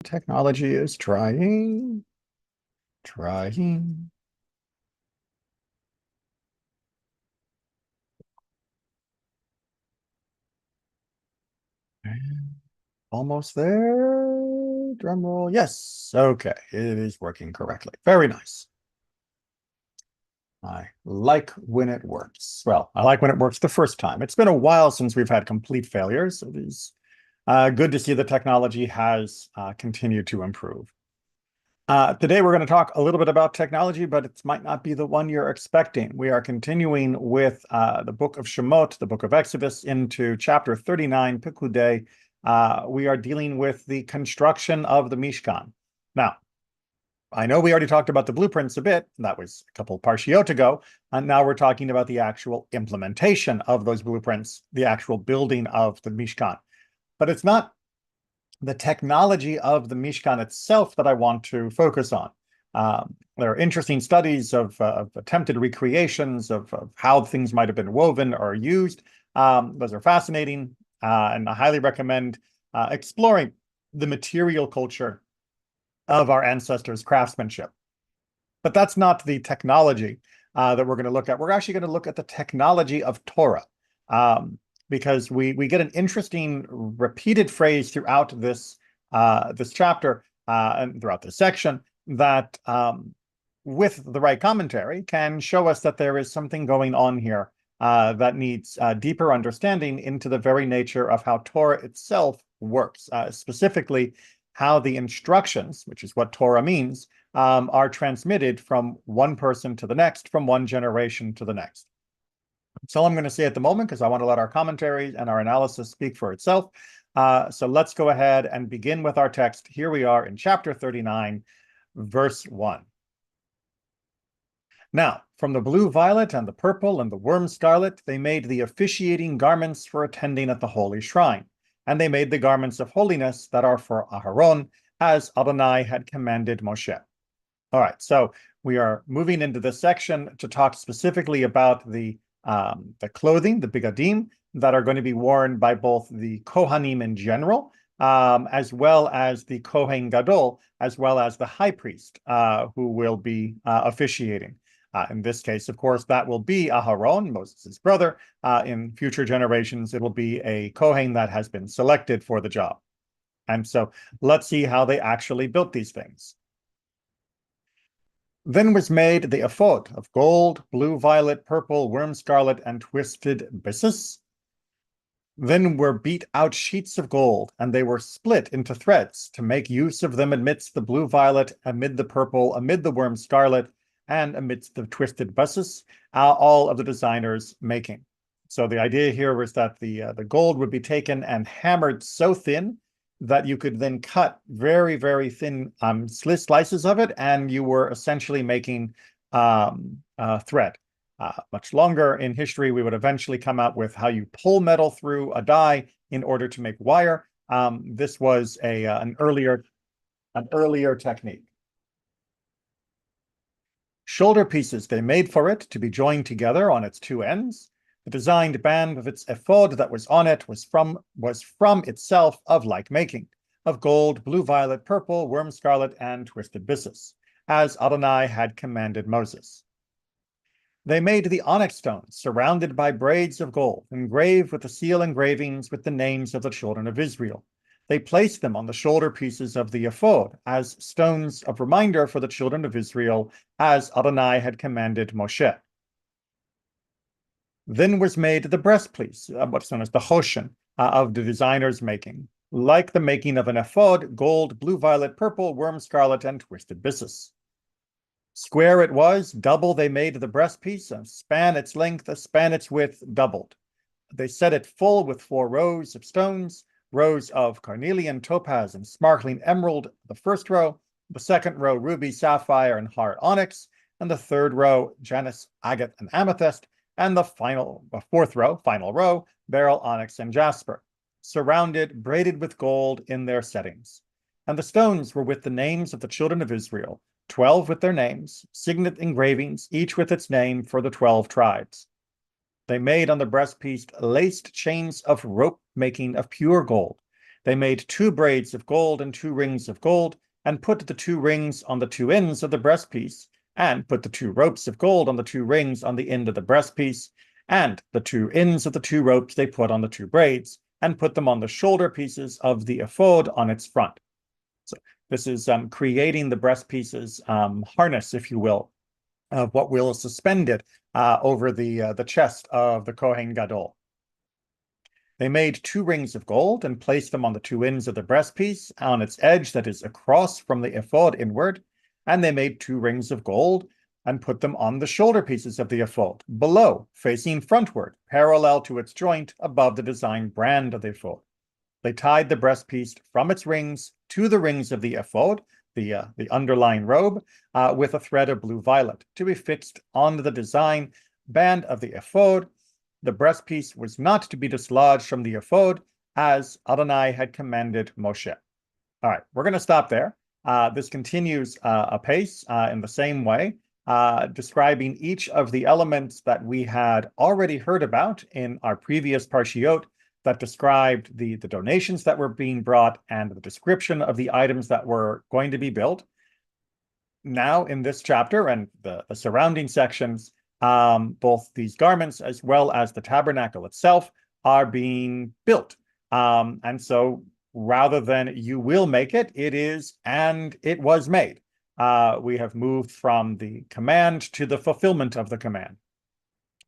Technology is trying. Trying. Almost there. Drum roll. Yes. Okay. It is working correctly. Very nice. I like when it works. Well, I like when it works the first time. It's been a while since we've had complete failures. So it is good to see the technology has continued to improve. Today, we're going to talk a little bit about technology, but it might not be the one you're expecting. We are continuing with the book of Shemot, the book of Exodus, into chapter 39, Pekudei. We are dealing with the construction of the Mishkan. Now, I know we already talked about the blueprints a bit. That was a couple parshiot ago. And now we're talking about the actual implementation of those blueprints, the actual building of the Mishkan. But it's not the technology of the Mishkan itself that I want to focus on. There are interesting studies of attempted recreations of how things might have been woven or used. Those are fascinating, and I highly recommend exploring the material culture of our ancestors' craftsmanship. But that's not the technology that we're going to look at. We're actually going to look at the technology of Torah. Because we get an interesting repeated phrase throughout this this chapter and throughout this section that, with the right commentary, can show us that there is something going on here that needs deeper understanding into the very nature of how Torah itself works, specifically how the instructions, which is what Torah means, are transmitted from one person to the next, from one generation to the next. That's all I'm going to say at the moment because I want to let our commentary and our analysis speak for itself. So let's go ahead and begin with our text. Here we are in chapter 39, verse 1. Now, from the blue violet and the purple and the worm scarlet, they made the officiating garments for attending at the holy shrine. And they made the garments of holiness that are for Aharon, as Adonai had commanded Moshe. All right, so we are moving into this section to talk specifically about the clothing, the bigadim, that are going to be worn by both the Kohanim in general, as well as the Kohen Gadol, as well as the high priest, who will be officiating. In this case, of course, that will be Aharon, Moses' brother. In future generations, it will be a Kohen that has been selected for the job. And so let's see how they actually built these things. Then was made the ephod of gold, blue, violet, purple, worm scarlet, and twisted byssus. Then were beat out sheets of gold, and they were split into threads to make use of them amidst the blue violet, amid the purple, amid the worm scarlet, and amidst the twisted byssus, all of the designers making. So the idea here was that the gold would be taken and hammered so thin that you could then cut very, very thin slices of it, and you were essentially making thread. Much longer in history, we would eventually come out with how you pull metal through a die in order to make wire. This was an earlier technique. Shoulder pieces they made for it to be joined together on its two ends. The designed band of its ephod that was on it was from itself of like making, of gold, blue, violet, purple, worm scarlet, and twisted byssus, as Adonai had commanded Moses. They made the onyx stones surrounded by braids of gold, engraved with the seal engravings with the names of the children of Israel. They placed them on the shoulder pieces of the ephod as stones of reminder for the children of Israel, as Adonai had commanded Moshe. Then was made the breastpiece, what's known as the hoshen, of the designer's making, like the making of an ephod, gold, blue, violet, purple, worm scarlet, and twisted byssus. Square it was, double they made the breastpiece, a span its length, a span its width, doubled. They set it full with 4 rows of stones, rows of carnelian, topaz, and sparkling emerald, the first row, the second row, ruby, sapphire, and hard onyx, and the third row, janus, agate, and amethyst, and the final row, beryl, onyx, and jasper, surrounded, braided with gold in their settings. And the stones were with the names of the children of Israel, 12 with their names, signet engravings, each with its name for the 12 tribes. They made on the breastpiece laced chains of rope making of pure gold. They made 2 braids of gold and 2 rings of gold, and put the 2 rings on the 2 ends of the breastpiece, and put the 2 ropes of gold on the 2 rings on the end of the breastpiece, and the 2 ends of the 2 ropes they put on the 2 braids, and put them on the shoulder pieces of the ephod on its front. So this is creating the breastpiece's harness, if you will, of what will suspend it over the chest of the Kohen Gadol. They made 2 rings of gold and placed them on the 2 ends of the breastpiece on its edge that is across from the ephod inward, and they made 2 rings of gold and put them on the shoulder pieces of the ephod, below, facing frontward, parallel to its joint above the design brand of the ephod. They tied the breastpiece from its rings to the rings of the ephod, the underlying robe, with a thread of blue violet to be fixed on the design band of the ephod. The breastpiece was not to be dislodged from the ephod, as Adonai had commanded Moshe. All right, we're going to stop there. This continues apace in the same way, describing each of the elements that we had already heard about in our previous parshiot that described the donations that were being brought and the description of the items that were going to be built. Now, in this chapter and the surrounding sections, both these garments as well as the tabernacle itself are being built. And so rather than you will make it, it is and it was made. We have moved from the command to the fulfillment of the command.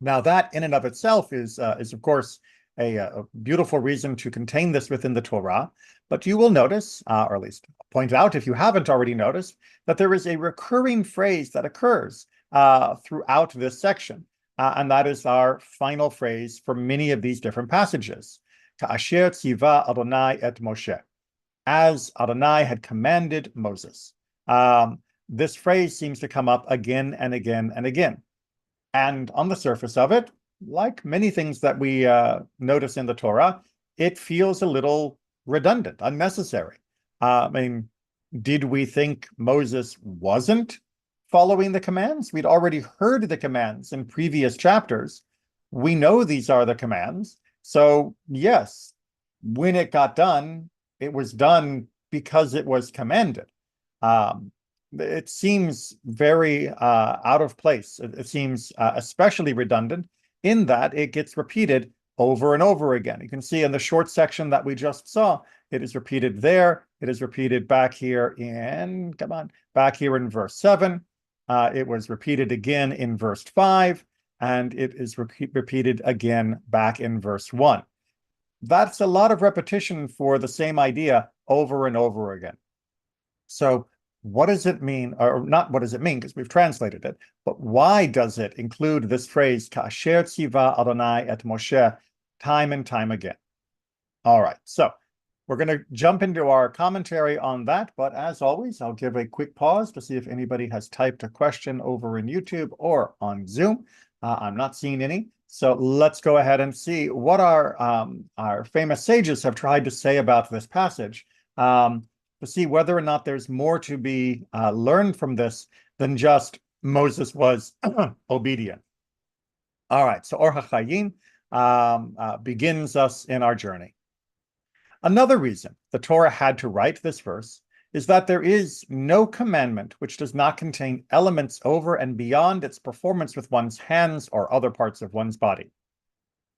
Now that in and of itself is of course a beautiful reason to contain this within the Torah, but you will notice, or at least point out if you haven't already noticed, that there is a recurring phrase that occurs throughout this section, and that is our final phrase for many of these different passages. Ka'asher tziva Adonai et Moshe, as Adonai had commanded Moses. This phrase seems to come up again and again and again. And on the surface of it, like many things that we notice in the Torah, it feels a little redundant, unnecessary. I mean, did we think Moses wasn't following the commands? We'd already heard the commands in previous chapters. We know these are the commands. So yes, when it got done, it was done because it was commanded. It seems very out of place. It seems especially redundant in that it gets repeated over and over again. You can see in the short section that we just saw, it is repeated there. It is repeated back here in, back here in verse 7. It was repeated again in verse 5, and it is repeated again back in verse 1. That's a lot of repetition for the same idea over and over again. So what does it mean, or not what does it mean, because we've translated it, but why does it include this phrase, Ka'asher tziva Adonai et Moshe, time and time again? All right, so we're going to jump into our commentary on that, but as always, I'll give a quick pause to see if anybody has typed a question over in YouTube or on Zoom. I'm not seeing any, so let's go ahead and see what our famous sages have tried to say about this passage, to see whether or not there's more to be learned from this than just Moses was obedient. All right, so Or HaChaim begins us in our journey. Another reason the Torah had to write this verse is that there is no commandment which does not contain elements over and beyond its performance with one's hands or other parts of one's body.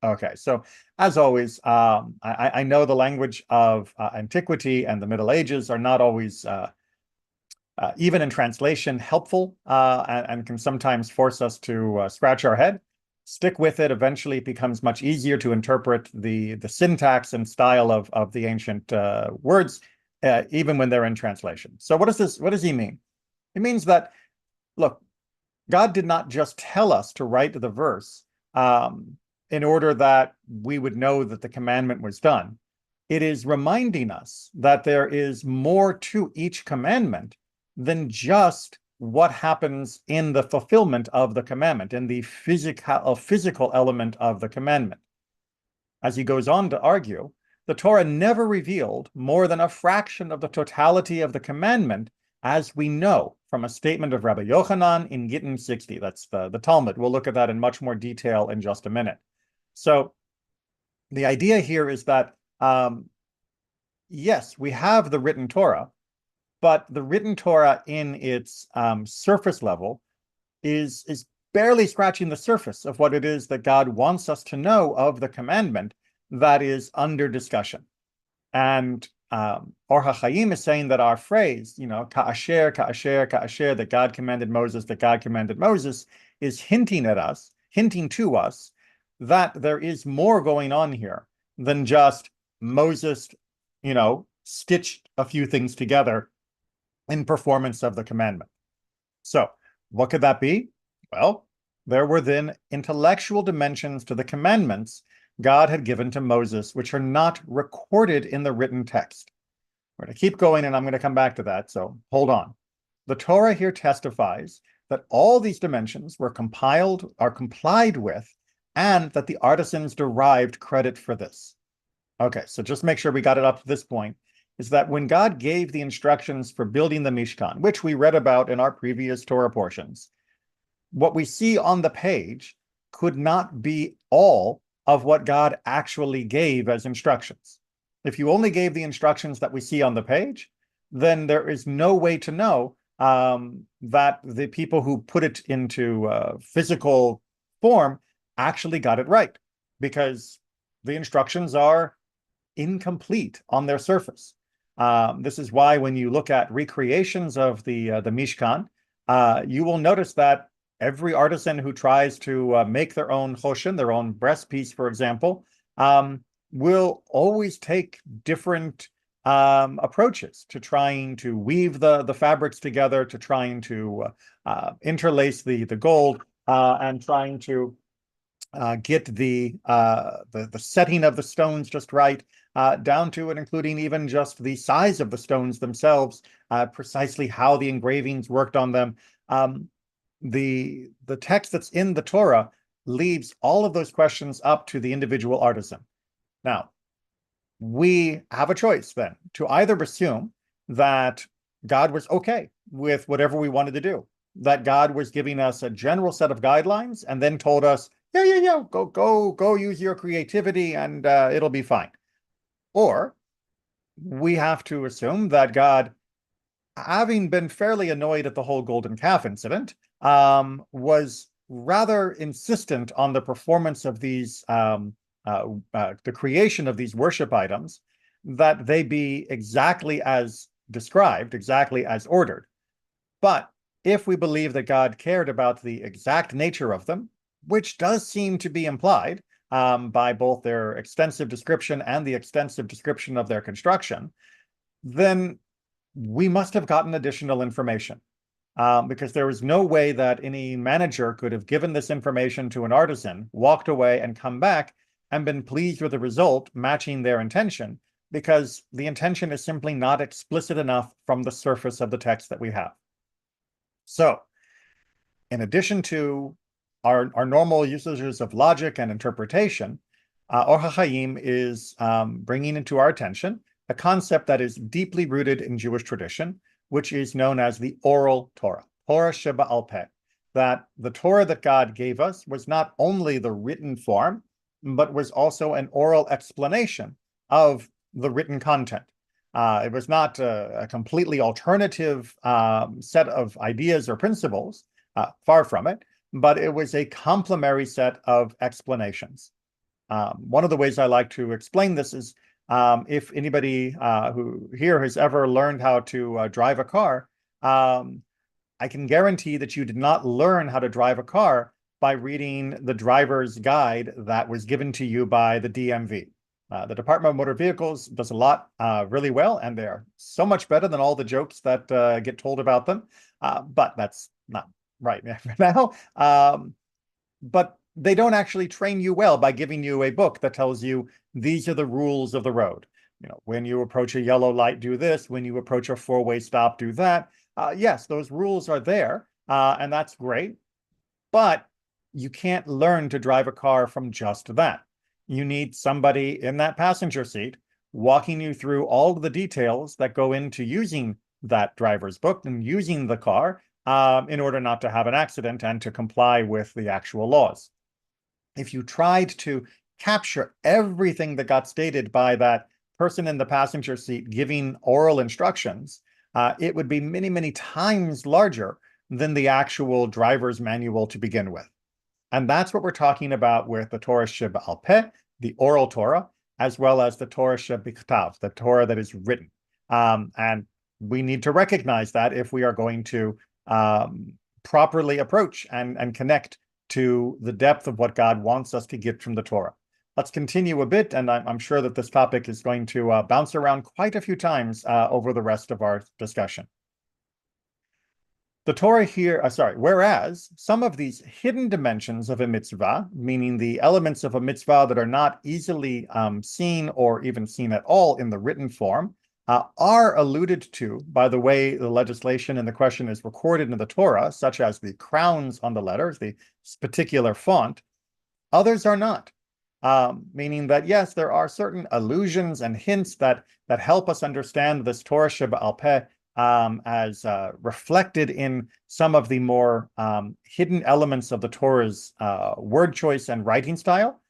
Okay, so as always, I know the language of antiquity and the Middle Ages are not always, even in translation, helpful and can sometimes force us to scratch our head. Stick with it. Eventually, it becomes much easier to interpret the syntax and style of the ancient words, even when they're in translation. So what does he mean? It means that, look, God did not just tell us to write the verse in order that we would know that the commandment was done. It is reminding us that there is more to each commandment than just what happens in the fulfillment of the commandment, in the physical element of the commandment. As he goes on to argue, the Torah never revealed more than a fraction of the totality of the commandment, as we know from a statement of Rabbi Yochanan in Gittin 60. That's the Talmud. We'll look at that in much more detail in just a minute. So the idea here is that yes, we have the written Torah, but the written Torah in its surface level is barely scratching the surface of what it is that God wants us to know of the commandment that is under discussion. And Or HaChaim is saying that our phrase, ka'asher, ka'asher, ka'asher, that God commanded Moses, that God commanded Moses, is hinting to us that there is more going on here than just Moses, stitched a few things together in performance of the commandment. So, what could that be? Well, there were then intellectual dimensions to the commandments God had given to Moses, which are not recorded in the written text. We're going to keep going, and I'm going to come back to that, so hold on. The Torah here testifies that all these dimensions are complied with, and that the artisans derived credit for this. Okay, so just make sure we got it up to this point, is that when God gave the instructions for building the Mishkan, which we read about in our previous Torah portions, what we see on the page could not be all of what God actually gave as instructions. If you only gave the instructions that we see on the page, then there is no way to know that the people who put it into physical form actually got it right, because the instructions are incomplete on their surface. This is why when you look at recreations of the Mishkan, you will notice that every artisan who tries to make their own choshen, their own breastpiece, for example, will always take different approaches to trying to weave the fabrics together, to trying to interlace the gold, and trying to get the setting of the stones just right, down to and including even just the size of the stones themselves, precisely how the engravings worked on them. The text that's in the Torah leaves all of those questions up to the individual artisan. Now, we have a choice then to either assume that God was okay with whatever we wanted to do, that God was giving us a general set of guidelines and then told us, yeah, go use your creativity and it'll be fine. Or we have to assume that God, having been fairly annoyed at the whole golden calf incident, was rather insistent on the performance of these, the creation of these worship items, that they be exactly as described, exactly as ordered. But if we believe that God cared about the exact nature of them, which does seem to be implied by both their extensive description and the extensive description of their construction, then we must have gotten additional information, because there was no way that any manager could have given this information to an artisan, walked away and come back and been pleased with the result matching their intention, because the intention is simply not explicit enough from the surface of the text that we have. So, in addition to our normal usages of logic and interpretation, Or HaChaim is bringing into our attention a concept that is deeply rooted in Jewish tradition, which is known as the oral Torah, Torah Sheba'al Peh, that the Torah that God gave us was not only the written form, but was also an oral explanation of the written content. It was not a completely alternative set of ideas or principles, far from it, but it was a complementary set of explanations. One of the ways I like to explain this is if anybody who here has ever learned how to drive a car, I can guarantee that you did not learn how to drive a car by reading the driver's guide that was given to you by the DMV. The Department of Motor Vehicles does a lot really well, and they're so much better than all the jokes that get told about them. But that's not right for now. But they don't actually train you well by giving you a book that tells you these are the rules of the road. When you approach a yellow light, do this. When you approach a four-way stop, do that. Yes, those rules are there, and that's great. But you can't learn to drive a car from just that. You need somebody in that passenger seat walking you through all of the details that go into using that driver's book and using the car in order not to have an accident and to comply with the actual laws. If you tried to capture everything that got stated by that person in the passenger seat giving oral instructions, it would be many, many times larger than the actual driver's manual to begin with. And that's what we're talking about with the Torah Sheba'al Peh, the oral Torah, as well as the Torah Shebichtav, the Torah that is written. And we need to recognize that if we are going to properly approach and connect to the depth of what God wants us to get from the Torah. Let's continue a bit, and I'm sure that this topic is going to bounce around quite a few times over the rest of our discussion. The Torah here, whereas some of these hidden dimensions of a mitzvah, meaning the elements of a mitzvah that are not easily seen or even seen at all in the written form, are alluded to by the way the legislation in the question is recorded in the Torah, such as the crowns on the letters, the particular font, others are not. Meaning that, yes, there are certain allusions and hints that help us understand this Torah Sheba'al Peh as reflected in some of the more hidden elements of the Torah's word choice and writing style.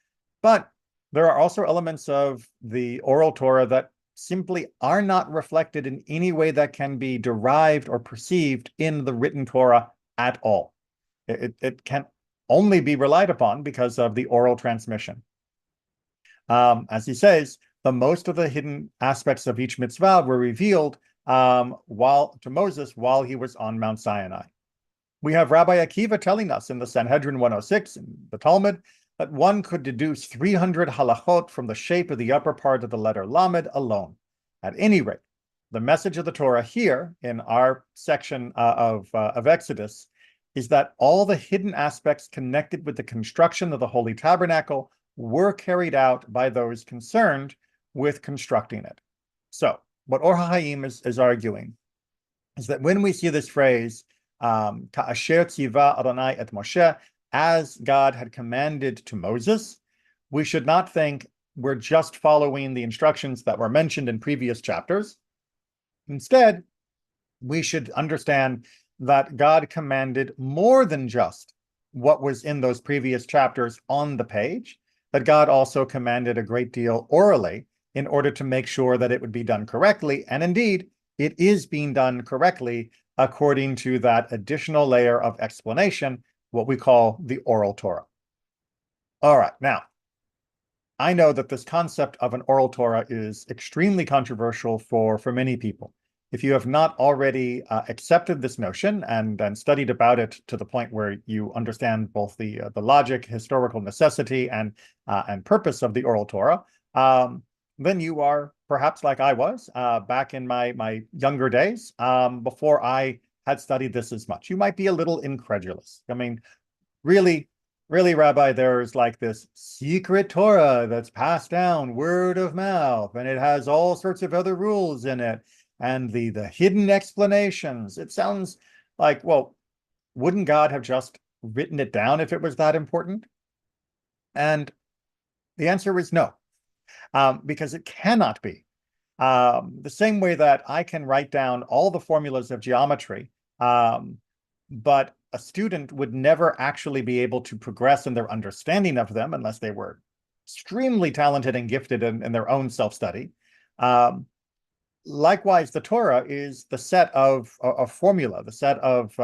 But there are also elements of the oral Torah that simply are not reflected in any way that can be derived or perceived in the written Torah at all. It can only be relied upon because of the oral transmission. As he says, the most of the hidden aspects of each mitzvah were revealed to Moses while he was on Mount Sinai. We have Rabbi Akiva telling us in the Sanhedrin 106 in the Talmud that one could deduce 300 halachot from the shape of the upper part of the letter Lamed alone. At any rate, the message of the Torah here in our section of Exodus is that all the hidden aspects connected with the construction of the Holy Tabernacle were carried out by those concerned with constructing it. So, what Or HaHaim is arguing is that when we see this phrase, Ka'asher tziva Adonai et Moshe, as God had commanded to Moses, we should not think we're just following the instructions that were mentioned in previous chapters. Instead, we should understand that God commanded more than just what was in those previous chapters on the page, that God also commanded a great deal orally in order to make sure that it would be done correctly. And indeed, it is being done correctly according to that additional layer of explanation, what we call the oral Torah. All right, now, I know that this concept of an oral Torah is extremely controversial for many people. If you have not already accepted this notion and studied about it to the point where you understand both the logic, historical necessity, and purpose of the oral Torah, then you are perhaps like I was back in my younger days, before I had studied this as much. You might be a little incredulous. I mean, really, Rabbi, there's like this secret Torah that's passed down word of mouth, and it has all sorts of other rules in it, and the hidden explanations. It sounds like, well, wouldn't God have just written it down if it was that important? And the answer is no, because it cannot be. The same way that I can write down all the formulas of geometry, but a student would never actually be able to progress in their understanding of them unless they were extremely talented and gifted in their own self-study. Likewise, the Torah is the set of formula, the set of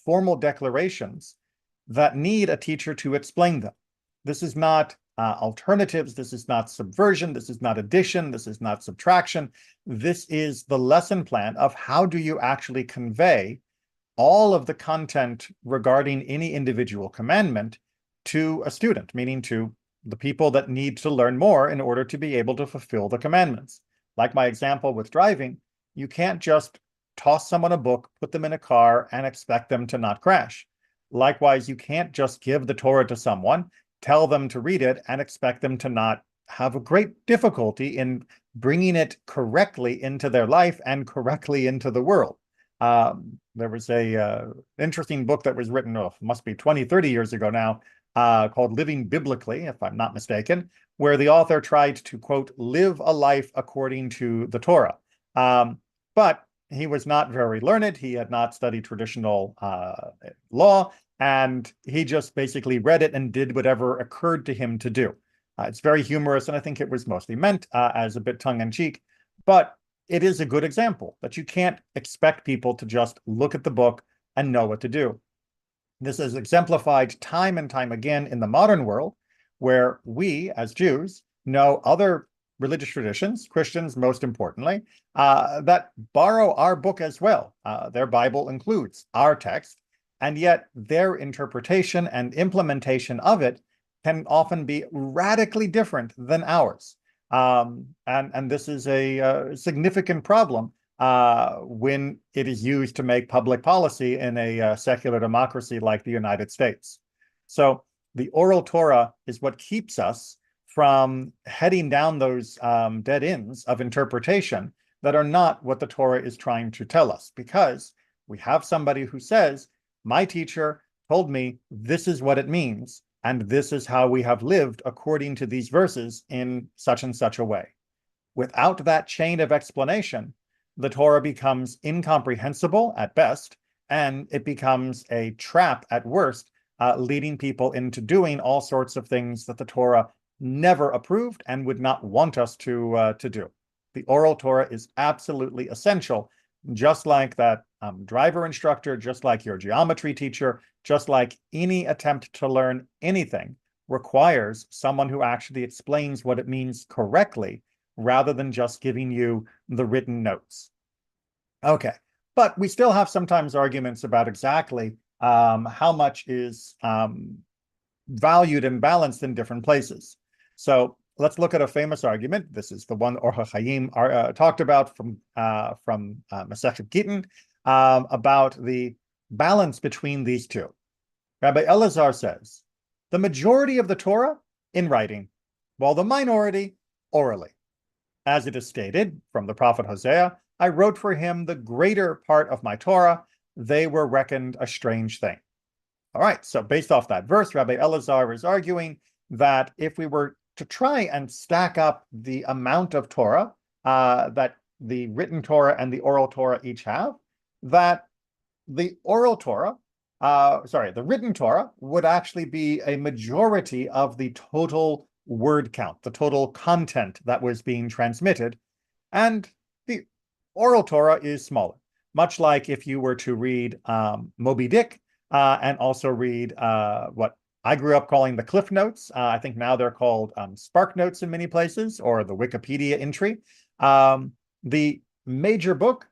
formal declarations that need a teacher to explain them. This is not alternatives. This is not subversion. This is not addition. This is not subtraction. This is the lesson plan of how do you actually convey all of the content regarding any individual commandment to a student, meaning to the people that need to learn more in order to be able to fulfill the commandments. Like my example with driving, you can't just toss someone a book, put them in a car, and expect them to not crash. Likewise, you can't just give the Torah to someone, tell them to read it, and expect them to not have a great difficulty in bringing it correctly into their life and correctly into the world. There was a interesting book that was written, must be 20, 30 years ago now, called Living Biblically, if I'm not mistaken, where the author tried to, quote, live a life according to the Torah. But he was not very learned. He had not studied traditional law, and he just basically read it and did whatever occurred to him to do. It's very humorous, and I think it was mostly meant as a bit tongue-in-cheek, but it is a good example that you can't expect people to just look at the book and know what to do. This is exemplified time and time again in the modern world, where we, as Jews, know other religious traditions, Christians most importantly, that borrow our book as well. Their Bible includes our text, and yet their interpretation and implementation of it can often be radically different than ours. And this is a significant problem when it is used to make public policy in a secular democracy like the United States. So the oral Torah is what keeps us from heading down those dead ends of interpretation that are not what the Torah is trying to tell us, because we have somebody who says, my teacher told me this is what it means, and this is how we have lived according to these verses in such and such a way. Without that chain of explanation, the Torah becomes incomprehensible at best, and it becomes a trap at worst, leading people into doing all sorts of things that the Torah never approved and would not want us to do. The oral Torah is absolutely essential, just like that driver instructor, just like your geometry teacher, just like any attempt to learn anything requires someone who actually explains what it means correctly, rather than just giving you the written notes. Okay, but we still have sometimes arguments about exactly how much is valued and balanced in different places. So let's look at a famous argument. This is the one Or HaChaim talked about from Masechet Gittin about the balance between these two. Rabbi Elazar says, the majority of the Torah in writing, while the minority orally. As it is stated from the prophet Hosea, I wrote for him the greater part of my Torah. They were reckoned a strange thing. All right, so based off that verse, Rabbi Elazar is arguing that if we were to try and stack up the amount of Torah that the written Torah and the oral Torah each have, that the oral Torah, the written Torah would actually be a majority of the total word count, the total content that was being transmitted, and the oral Torah is smaller, much like if you were to read Moby Dick and also read what I grew up calling the Cliff Notes. I think now they're called Spark Notes in many places, or the Wikipedia entry. The major book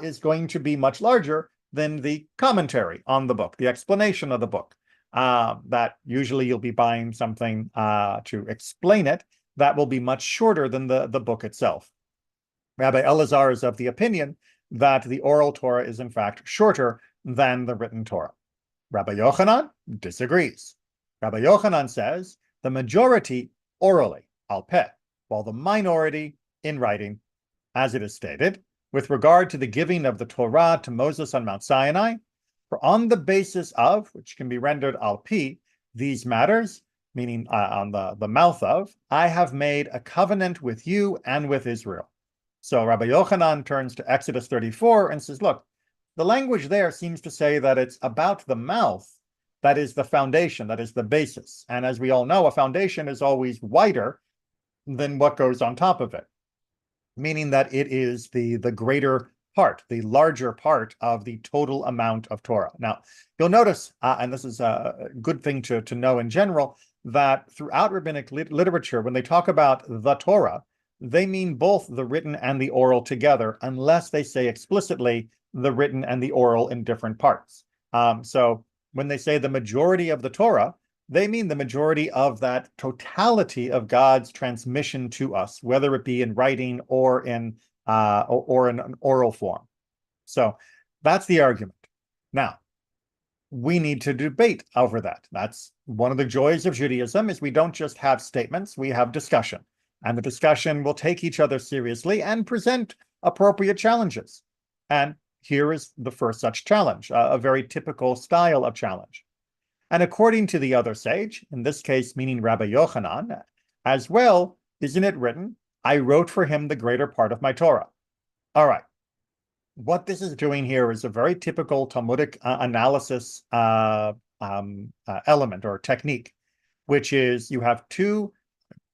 is going to be much larger than the commentary on the book, the explanation of the book. That usually you'll be buying something to explain it that will be much shorter than the book itself. Rabbi Elazar is of the opinion that the oral Torah is in fact shorter than the written Torah. Rabbi Yochanan disagrees. Rabbi Yochanan says the majority orally, al peh, while the minority in writing, as it is stated, with regard to the giving of the Torah to Moses on Mount Sinai, for on the basis of, which can be rendered al pi, these matters, meaning on the mouth of, I have made a covenant with you and with Israel. So Rabbi Yochanan turns to Exodus 34 and says, look, the language there seems to say that it's about the mouth that is the foundation, that is the basis. And as we all know, a foundation is always wider than what goes on top of it, meaning that it is the greater part, the larger part of the total amount of Torah. Now, you'll notice, and this is a good thing to know in general, that throughout rabbinic literature, when they talk about the Torah, they mean both the written and the oral together, unless they say explicitly the written and the oral in different parts. So when they say the majority of the Torah, they mean the majority of that totality of God's transmission to us, whether it be in writing or in an oral form. So that's the argument. Now, we need to debate over that. That's one of the joys of Judaism, is we don't just have statements, we have discussion. And the discussion will take each other seriously and present appropriate challenges. And here is the first such challenge, a very typical style of challenge. And according to the other sage, in this case meaning Rabbi Yochanan, as well, isn't it written, I wrote for him the greater part of my Torah. All right. What this is doing here is a very typical Talmudic analysis element or technique, which is you have two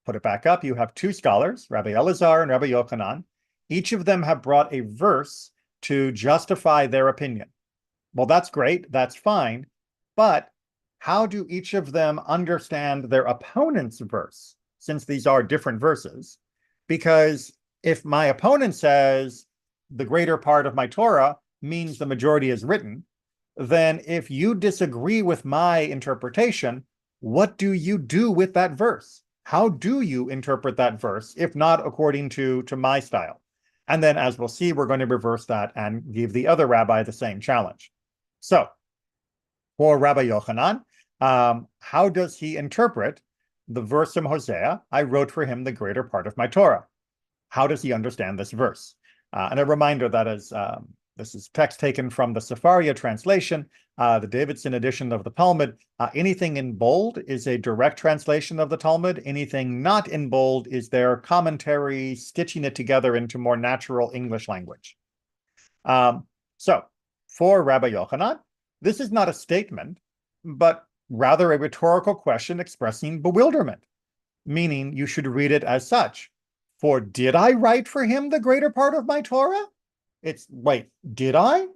put it back up. You have two scholars, Rabbi Elazar and Rabbi Yochanan. Each of them have brought a verse to justify their opinion. Well, that's great. That's fine. But how do each of them understand their opponent's verse, since these are different verses? Because if my opponent says the greater part of my Torah means the majority is written, then if you disagree with my interpretation, what do you do with that verse? How do you interpret that verse, if not according to my style? And then, as we'll see, we're going to reverse that and give the other rabbi the same challenge. So, for Rabbi Yochanan, how does he interpret the verse from Hosea? I wrote for him the greater part of my Torah. How does he understand this verse? And a reminder that this is text taken from the Sepharia translation, the Davidson edition of the Talmud. Anything in bold is a direct translation of the Talmud. Anything not in bold is their commentary, stitching it together into more natural English language. So, for Rabbi Yochanan, this is not a statement, but rather a rhetorical question expressing bewilderment, meaning you should read it as such. For did I write for him the greater part of my Torah? It's, wait, did I?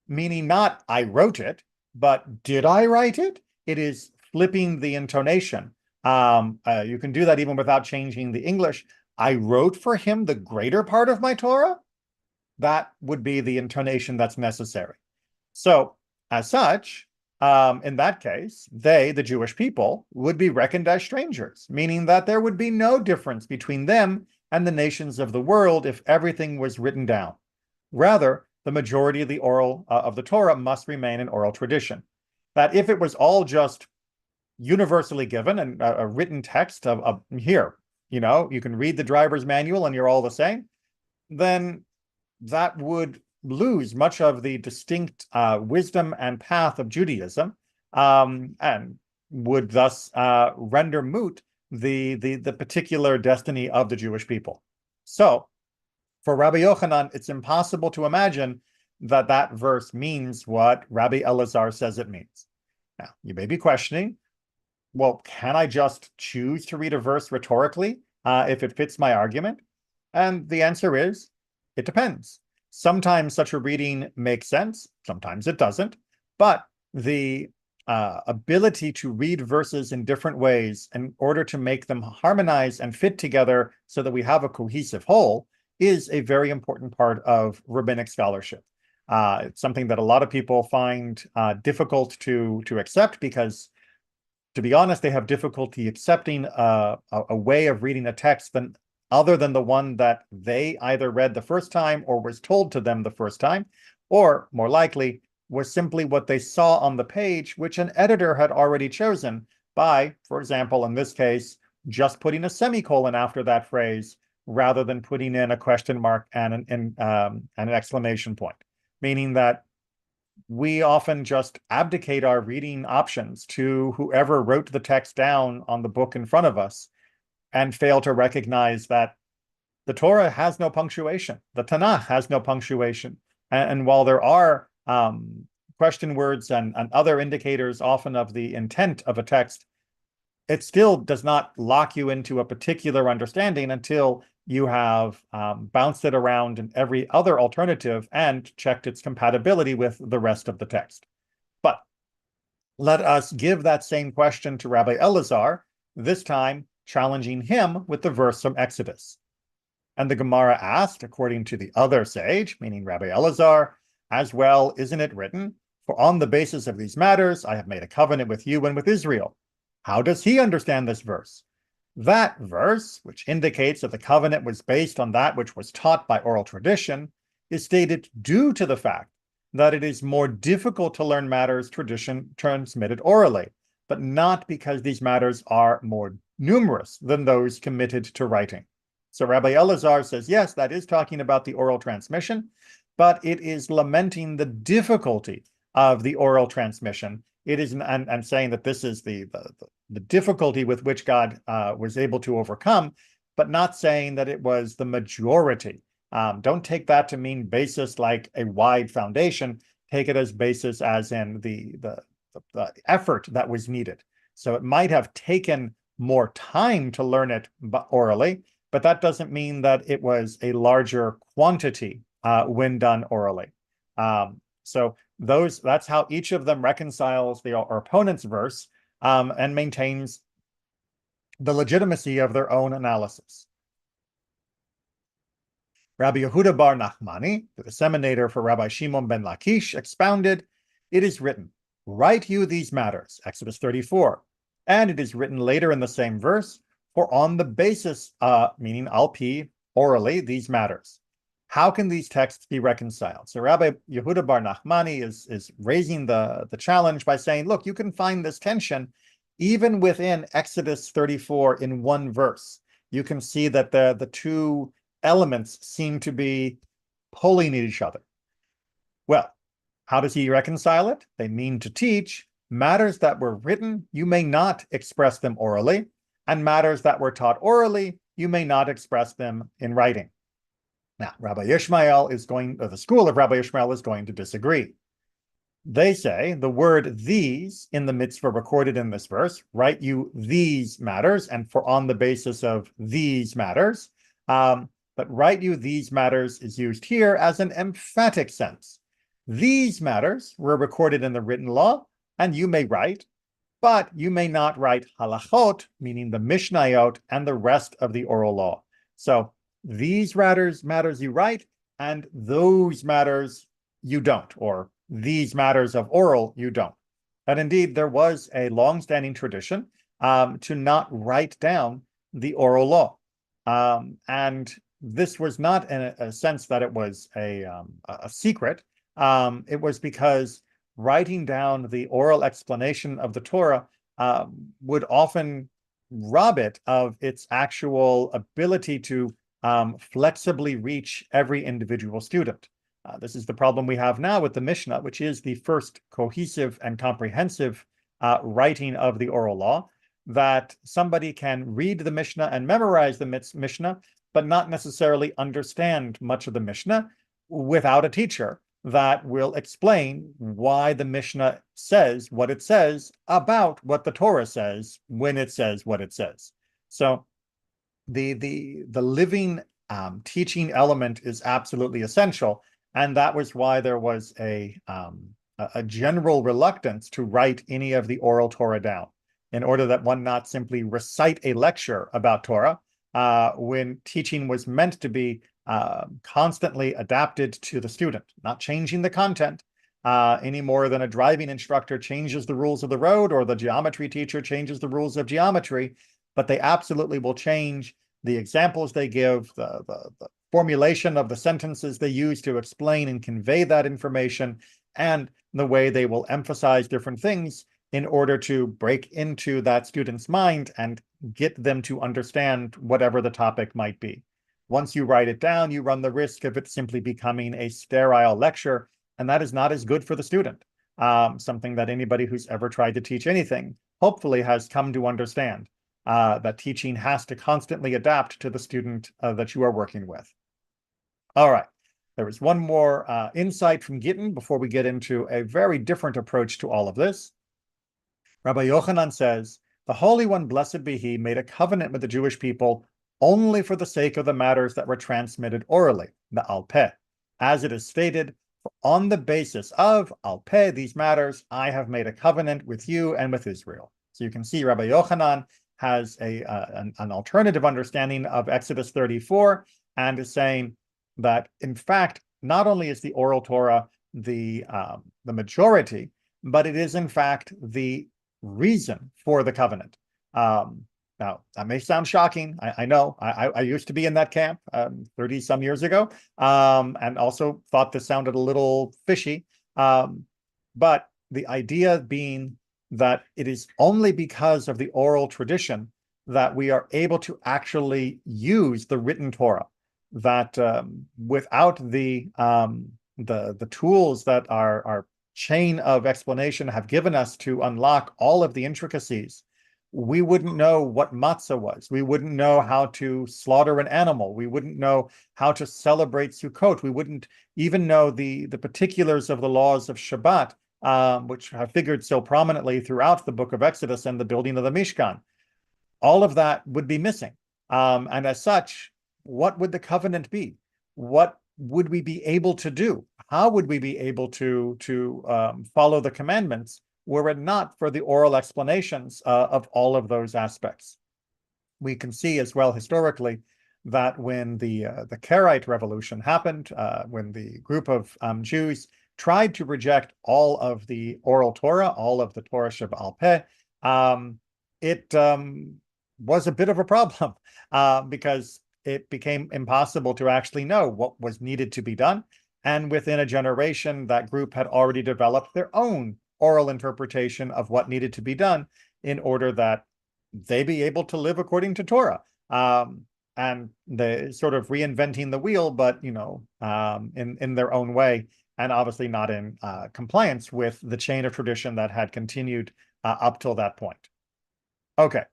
Meaning not I wrote it, but did I write it? It is flipping the intonation. You can do that even without changing the English. I wrote for him the greater part of my Torah? That would be the intonation that's necessary. So, as such, in that case, they, the Jewish people, would be reckoned as strangers, meaning that there would be no difference between them and the nations of the world if everything was written down. Rather, the majority of the oral of the Torah must remain an oral tradition. That if it was all just universally given and a written text of here, you can read the driver's manual and you're all the same, then that would lose much of the distinct wisdom and path of Judaism, and would thus render moot the particular destiny of the Jewish people. So, for Rabbi Yochanan, it's impossible to imagine that verse means what Rabbi Elazar says it means. Now, you may be questioning, well, can I just choose to read a verse rhetorically if it fits my argument? And the answer is, it depends. Sometimes such a reading makes sense, sometimes it doesn't, but the ability to read verses in different ways in order to make them harmonize and fit together so that we have a cohesive whole is a very important part of rabbinic scholarship. It's something that a lot of people find difficult to accept because, to be honest, they have difficulty accepting a way of reading a text other than the one that they either read the first time or was told to them the first time, or more likely was simply what they saw on the page, which an editor had already chosen by, for example, in this case, just putting a semicolon after that phrase rather than putting in a question mark and an exclamation point, meaning that we often just abdicate our reading options to whoever wrote the text down on the book in front of us and fail to recognize that the Torah has no punctuation. The Tanakh has no punctuation. And while there are question words and other indicators often of the intent of a text, it still does not lock you into a particular understanding until you have bounced it around in every other alternative and checked its compatibility with the rest of the text. But let us give that same question to Rabbi Elazar, this time challenging him with the verse from Exodus. And the Gemara asked, according to the other sage, meaning Rabbi Elazar, as well, isn't it written, for on the basis of these matters, I have made a covenant with you and with Israel. How does he understand this verse? That verse, which indicates that the covenant was based on that which was taught by oral tradition, is stated due to the fact that it is more difficult to learn matters tradition transmitted orally, but not because these matters are more numerous than those committed to writing. So Rabbi Elazar says, yes, that is talking about the oral transmission, but it is lamenting the difficulty of the oral transmission. It is, and saying that this is the difficulty with which God was able to overcome, but not saying that it was the majority. Don't take that to mean basis like a wide foundation. Take it as basis as in the effort that was needed. So it might have taken more time to learn it orally, but that doesn't mean that it was a larger quantity when done orally. So that's how each of them reconciles the or opponent's verse and maintains the legitimacy of their own analysis. Rabbi Yehuda bar Nachmani, the disseminator for Rabbi Shimon ben Lakish, expounded, "It is written, write you these matters," Exodus 34, and it is written later in the same verse, for on the basis, meaning al-pi, orally, these matters. How can these texts be reconciled? So Rabbi Yehuda bar Nachmani is raising the challenge by saying, look, you can find this tension even within Exodus 34 in one verse. You can see that the two elements seem to be pulling at each other. Well, how does he reconcile it? They mean to teach matters that were written, you may not express them orally, and matters that were taught orally, you may not express them in writing. Now, Rabbi Ishmael the school of Rabbi Ishmael is going to disagree. They say the word these in the mitzvah recorded in this verse, write you these matters, and for on the basis of these matters, but write you these matters is used here as an emphatic sense. These matters were recorded in the written law, and you may write, but you may not write halachot, meaning the mishnayot and the rest of the oral law. So these matters you write, and those matters you don't, or these matters of oral you don't. And indeed, there was a long-standing tradition to not write down the oral law. And this was not in a sense that it was a secret. It was because writing down the oral explanation of the Torah would often rob it of its actual ability to flexibly reach every individual student. This is the problem we have now with the Mishnah, which is the first cohesive and comprehensive writing of the oral law, that somebody can read the Mishnah and memorize the Mishnah, but not necessarily understand much of the Mishnah without a teacher that will explain why the Mishnah says what it says about what the Torah says when it says what it says. So the living teaching element is absolutely essential, and that was why there was a general reluctance to write any of the oral Torah down, in order that one not simply recite a lecture about Torah when teaching was meant to be constantly adapted to the student, not changing the content any more than a driving instructor changes the rules of the road or the geometry teacher changes the rules of geometry, but they absolutely will change the examples they give, the formulation of the sentences they use to explain and convey that information, and the way they will emphasize different things in order to break into that student's mind and get them to understand whatever the topic might be. Once you write it down, you run the risk of it simply becoming a sterile lecture, and that is not as good for the student. Something that anybody who's ever tried to teach anything hopefully has come to understand, that teaching has to constantly adapt to the student that you are working with. All right, there is one more insight from Gittin before we get into a very different approach to all of this. Rabbi Yochanan says, the Holy One, blessed be he, made a covenant with the Jewish people only for the sake of the matters that were transmitted orally, the al-peh. As it is stated, on the basis of al-peh, these matters, I have made a covenant with you and with Israel. So you can see Rabbi Yochanan has an alternative understanding of Exodus 34 and is saying that, in fact, not only is the oral Torah the majority, but it is, in fact, the reason for the covenant. Now, that may sound shocking. I know. I used to be in that camp 30 some years ago, and also thought this sounded a little fishy. But the idea being that it is only because of the oral tradition that we are able to actually use the written Torah, that without the tools that our chain of explanation have given us to unlock all of the intricacies, we wouldn't know what matzah was. We wouldn't know how to slaughter an animal. We wouldn't know how to celebrate Sukkot. We wouldn't even know the particulars of the laws of Shabbat, which have figured so prominently throughout the book of Exodus and the building of the Mishkan. all of that would be missing. And as such, what would the covenant be? What would we be able to do? How would we be able to follow the commandments were it not for the oral explanations of all of those aspects? We can see as well historically that when the Karaite revolution happened, when the group of Jews tried to reject all of the oral Torah, all of the Torah Sheba'al Peh, it was a bit of a problem because it became impossible to actually know what was needed to be done. And within a generation, that group had already developed their own oral interpretation of what needed to be done in order that they be able to live according to Torah. And they sort of reinventing the wheel, but in their own way, and obviously not in compliance with the chain of tradition that had continued up till that point. Okay,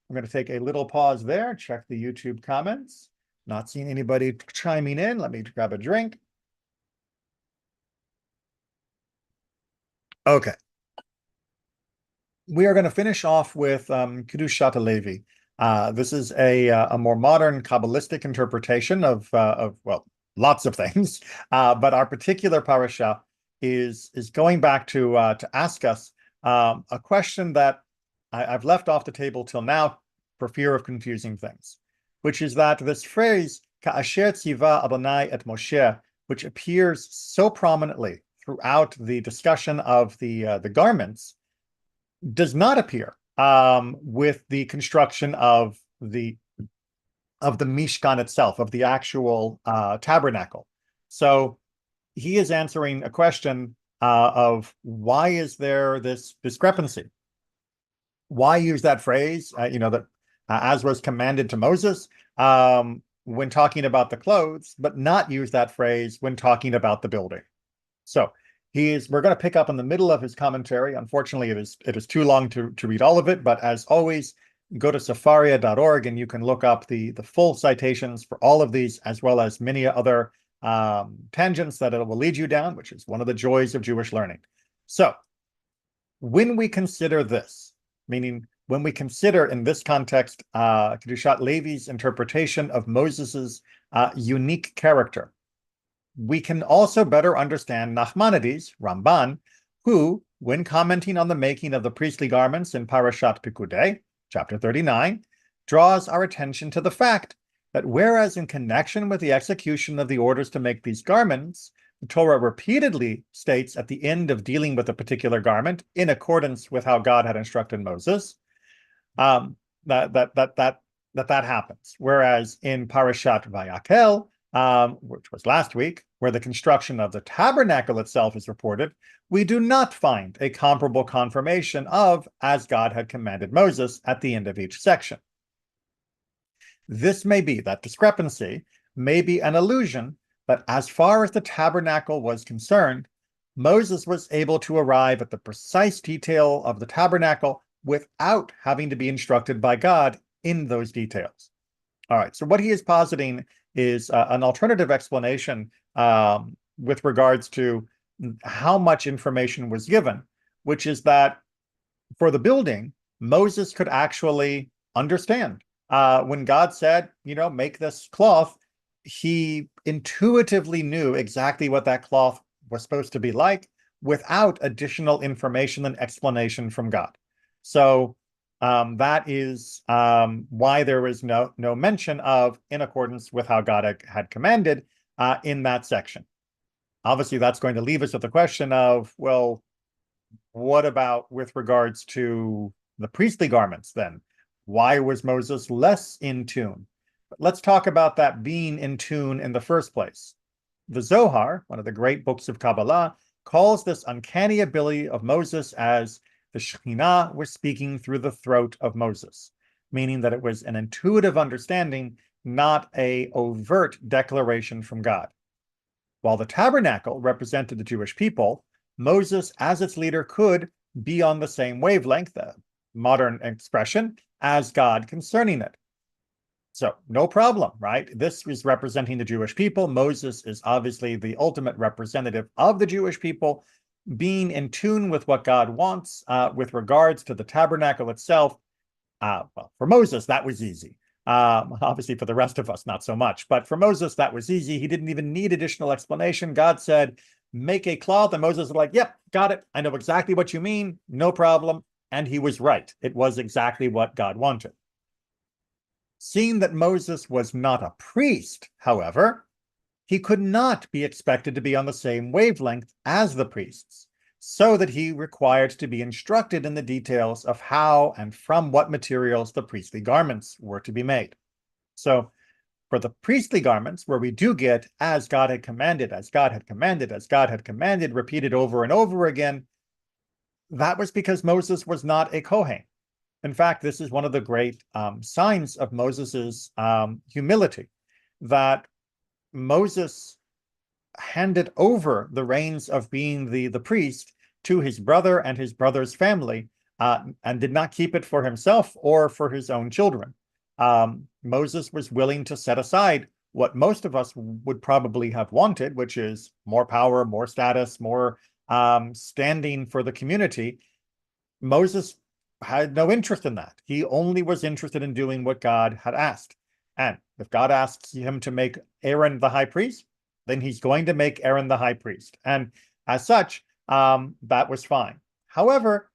I'm going to take a little pause there, check the YouTube comments. Not seeing anybody chiming in. Let me grab a drink. Okay. We are going to finish off with Kedushat Levi. This is a more modern Kabbalistic interpretation of well, lots of things, but our particular parasha is going back to ask us a question that I've left off the table till now for fear of confusing things, which is that this phrase "Ka'asher tziva Adonai et Moshe," which appears so prominently throughout the discussion of the garments, does not appear with the construction of the Mishkan itself, of the actual tabernacle. So he is answering a question of why is there this discrepancy? Why use that phrase, that as was commanded to Moses when talking about the clothes, but not use that phrase when talking about the building? So we're going to pick up in the middle of his commentary. Unfortunately, it is too long to read all of it, but as always, go to safaria.org and you can look up the full citations for all of these, as well as many other tangents that it will lead you down, which is one of the joys of Jewish learning. So when we consider this, meaning when we consider in this context Kedushat Levi's interpretation of Moses's unique character, we can also better understand Nachmanides, Ramban, who, when commenting on the making of the priestly garments in Parashat Pekudei, chapter 39, draws our attention to the fact that whereas in connection with the execution of the orders to make these garments, the Torah repeatedly states at the end of dealing with a particular garment, in accordance with how God had instructed Moses, that happens. Whereas in Parashat Vayakel, which was last week, where the construction of the tabernacle itself is reported, we do not find a comparable confirmation of as God had commanded Moses at the end of each section. That discrepancy may be an illusion, but as far as the tabernacle was concerned, Moses was able to arrive at the precise detail of the tabernacle without having to be instructed by God in those details. All right, so what he is positing is an alternative explanation with regards to how much information was given, which is that for the building, Moses could actually understand. When God said, make this cloth, he intuitively knew exactly what that cloth was supposed to be like without additional information and explanation from God. So that is why there is no mention of in accordance with how God had commanded in that section. Obviously, that's going to leave us with the question of, well, what about with regards to the priestly garments then? Why was Moses less in tune? But let's talk about that being in tune in the first place. The Zohar, one of the great books of Kabbalah, calls this uncanny ability of Moses as the Shekhinah was speaking through the throat of Moses, meaning that it was an intuitive understanding, not an overt declaration from God. While the tabernacle represented the Jewish people, Moses, as its leader, could be on the same wavelength, the modern expression, as God concerning it. So no problem, right? This is representing the Jewish people. Moses is obviously the ultimate representative of the Jewish people, being in tune with what God wants with regards to the tabernacle itself. Well, for Moses, that was easy. Obviously, for the rest of us, not so much. But for Moses, that was easy. He didn't even need additional explanation. God said, make a cloth. And Moses was like, yep, got it. I know exactly what you mean. No problem. And he was right. It was exactly what God wanted. Seeing that Moses was not a priest, however, he could not be expected to be on the same wavelength as the priests, so that he required to be instructed in the details of how and from what materials the priestly garments were to be made. So for the priestly garments, where we do get as God had commanded, as God had commanded, as God had commanded, repeated over and over again, that was because Moses was not a Kohen. In fact, this is one of the great signs of Moses's humility, that Moses handed over the reins of being the priest to his brother and his brother's family, and did not keep it for himself or for his own children. Moses was willing to set aside what most of us would probably have wanted, which is more power, more status, more standing for the community. Moses had no interest in that. He only was interested in doing what God had asked. And if God asks him to make Aaron the high priest, then he's going to make Aaron the high priest. And as such, that was fine. However,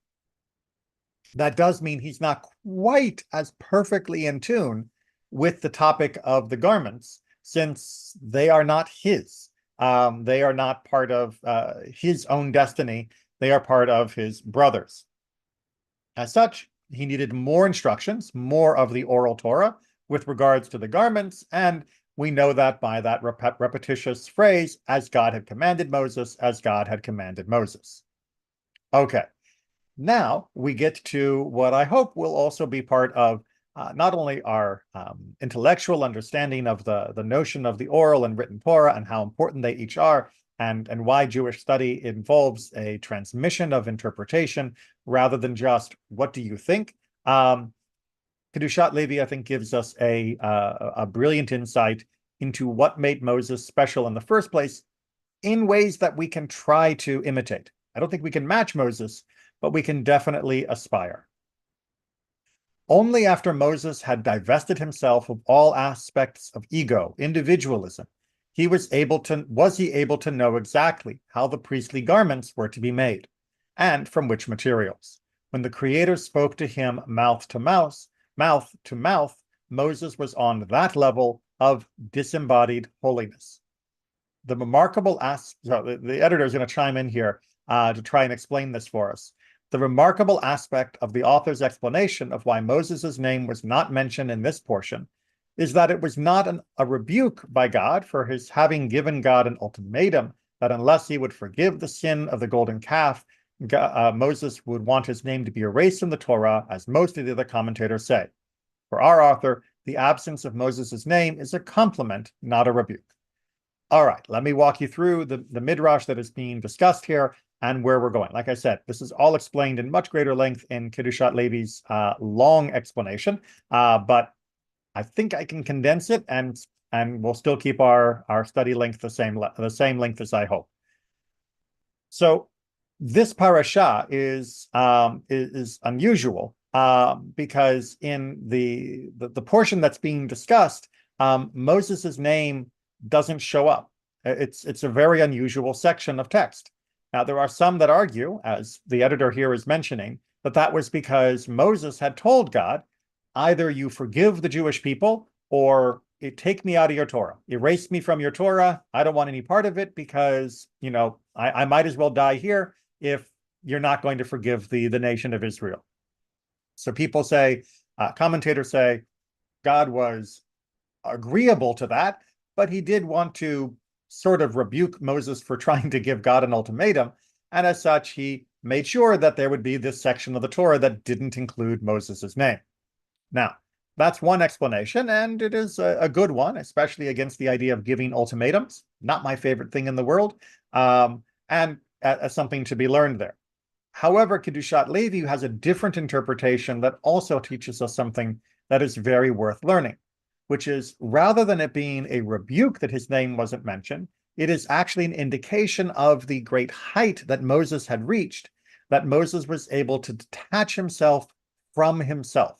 that does mean he's not quite as perfectly in tune with the topic of the garments, since they are not his. They are not part of his own destiny. They are part of his brother's. As such, he needed more instructions, more of the oral Torah with regards to the garments, and we know that by that repetitious phrase, as God had commanded Moses, as God had commanded Moses. Okay, now we get to what I hope will also be part of not only our intellectual understanding of the notion of the oral and written Torah and how important they each are, and why Jewish study involves a transmission of interpretation rather than just what do you think. Kedushat Levi, I think, gives us a brilliant insight into what made Moses special in the first place in ways that we can try to imitate. I don't think we can match Moses, but we can definitely aspire. Only after Moses had divested himself of all aspects of ego, individualism, was he able to know exactly how the priestly garments were to be made, and from which materials. When the Creator spoke to him mouth to mouth, Moses was on that level of disembodied holiness. The remarkable the editor is going to chime in here to try and explain this for us. The remarkable aspect of the author's explanation of why Moses' name was not mentioned in this portion is that it was not a rebuke by God for his having given God an ultimatum that unless he would forgive the sin of the golden calf, Moses would want his name to be erased from the Torah, as most of the other commentators say. For our author, the absence of Moses' name is a compliment, not a rebuke. All right, let me walk you through the midrash that is being discussed here and where we're going. Like I said, this is all explained in much greater length in Kedushat Levi's long explanation, but I think I can condense it, and we'll still keep our study length the same length as I hope. So this parasha is unusual because in the portion that's being discussed, Moses's name doesn't show up. It's a very unusual section of text. Now, there are some that argue, as the editor here is mentioning, that was because Moses had told God, either you forgive the Jewish people or take me out of your Torah, erase me from your Torah. I don't want any part of it because, I might as well die here if you're not going to forgive the nation of Israel. So people say, commentators say, God was agreeable to that, but he did want to sort of rebuke Moses for trying to give God an ultimatum. And as such, he made sure that there would be this section of the Torah that didn't include Moses's name. Now, that's one explanation, and it is a good one, especially against the idea of giving ultimatums. Not my favorite thing in the world, and as something to be learned there. However, Kedushat Levi has a different interpretation that also teaches us something that is very worth learning, which is rather than it being a rebuke that his name wasn't mentioned, it is actually an indication of the great height that Moses had reached, that Moses was able to detach himself from himself.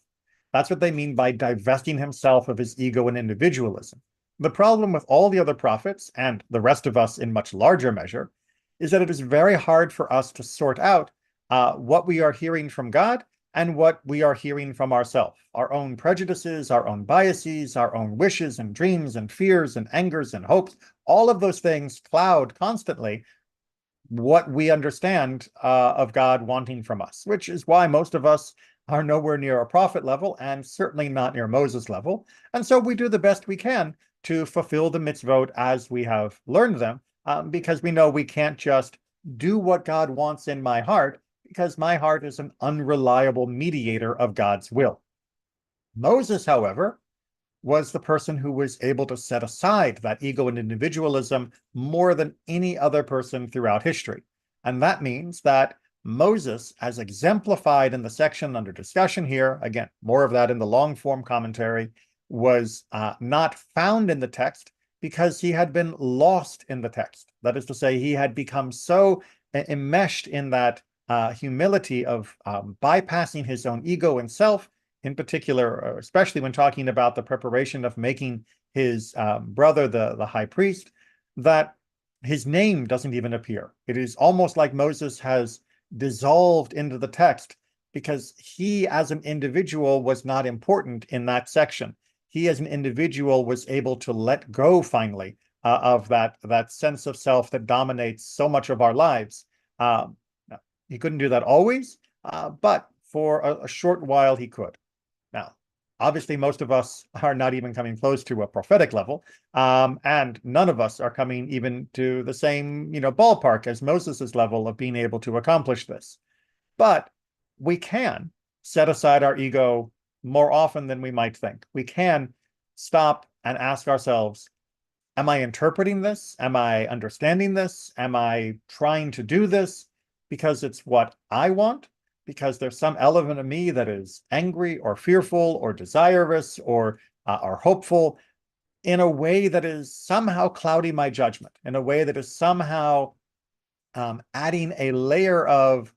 That's what they mean by divesting himself of his ego and individualism. The problem with all the other prophets, and the rest of us in much larger measure, is that it is very hard for us to sort out what we are hearing from God and what we are hearing from ourselves, our own prejudices, our own biases, our own wishes and dreams and fears and angers and hopes. All of those things cloud constantly what we understand of God wanting from us, which is why most of us are nowhere near a prophet level and certainly not near Moses level. And so we do the best we can to fulfill the mitzvot as we have learned them, because we know we can't just do what God wants in my heart, because my heart is an unreliable mediator of God's will. Moses, however, was the person who was able to set aside that ego and individualism more than any other person throughout history. And that means that Moses, as exemplified in the section under discussion here, again, more of that in the long form commentary, was not found in the text because he had been lost in the text. That is to say, he had become so enmeshed in that humility of bypassing his own ego and self, in particular, especially when talking about the preparation of making his brother the high priest, that his name doesn't even appear. It is almost like Moses has dissolved into the text because he, as an individual, was not important in that section. He, as an individual, was able to let go finally of that sense of self that dominates so much of our lives. He couldn't do that always, but for a short while he could. Now, obviously, most of us are not even coming close to a prophetic level, and none of us are coming even to the same, ballpark as Moses's level of being able to accomplish this. But we can set aside our ego more often than we might think. We can stop and ask ourselves, am I interpreting this? Am I understanding this? Am I trying to do this because it's what I want? Because there's some element of me that is angry or fearful or desirous or hopeful in a way that is somehow clouding my judgment, in a way that is somehow adding a layer of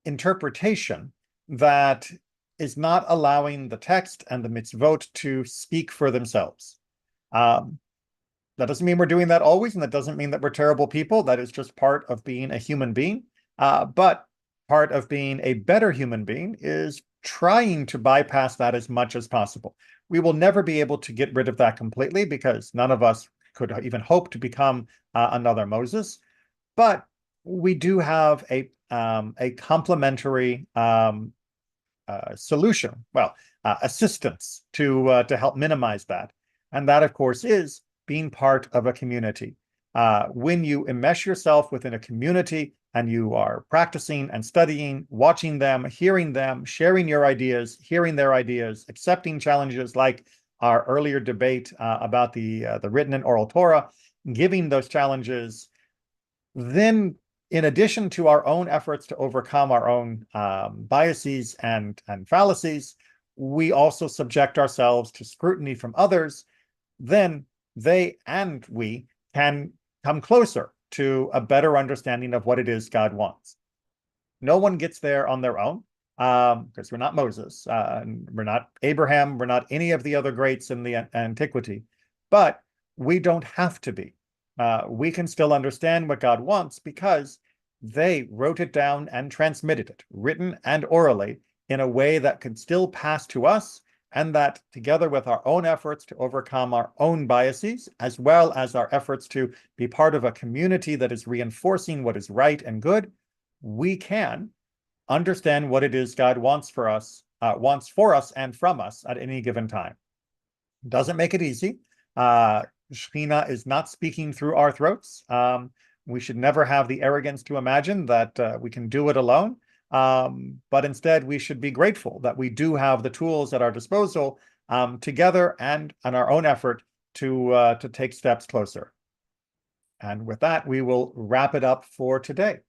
interpretation that is not allowing the text and the mitzvot to speak for themselves. That doesn't mean we're doing that always, and that doesn't mean that we're terrible people. That is just part of being a human being. But part of being a better human being is trying to bypass that as much as possible. We will never be able to get rid of that completely because none of us could even hope to become another Moses. But we do have a complementary solution, assistance to help minimize that. And that, of course, is being part of a community. When you enmesh yourself within a community and you are practicing and studying, watching them, hearing them, sharing your ideas, hearing their ideas, accepting challenges like our earlier debate about the written and oral Torah, giving those challenges, then in addition to our own efforts to overcome our own biases and fallacies, we also subject ourselves to scrutiny from others. Then they and we can come closer to a better understanding of what it is God wants. No one gets there on their own, because we're not Moses, we're not Abraham, we're not any of the other greats in the antiquity, but we don't have to be. We can still understand what God wants because they wrote it down and transmitted it, written and orally, in a way that can still pass to us, and that together with our own efforts to overcome our own biases, as well as our efforts to be part of a community that is reinforcing what is right and good, we can understand what it is God wants for us and from us at any given time. Doesn't make it easy. Shekhinah is not speaking through our throats. We should never have the arrogance to imagine that we can do it alone. But instead, we should be grateful that we do have the tools at our disposal together and on our own effort to take steps closer. And with that, we will wrap it up for today.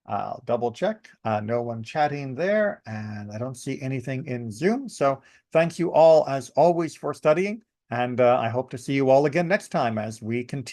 I'll double check. No one chatting there, and I don't see anything in Zoom. So thank you all, as always, for studying, and I hope to see you all again next time as we continue.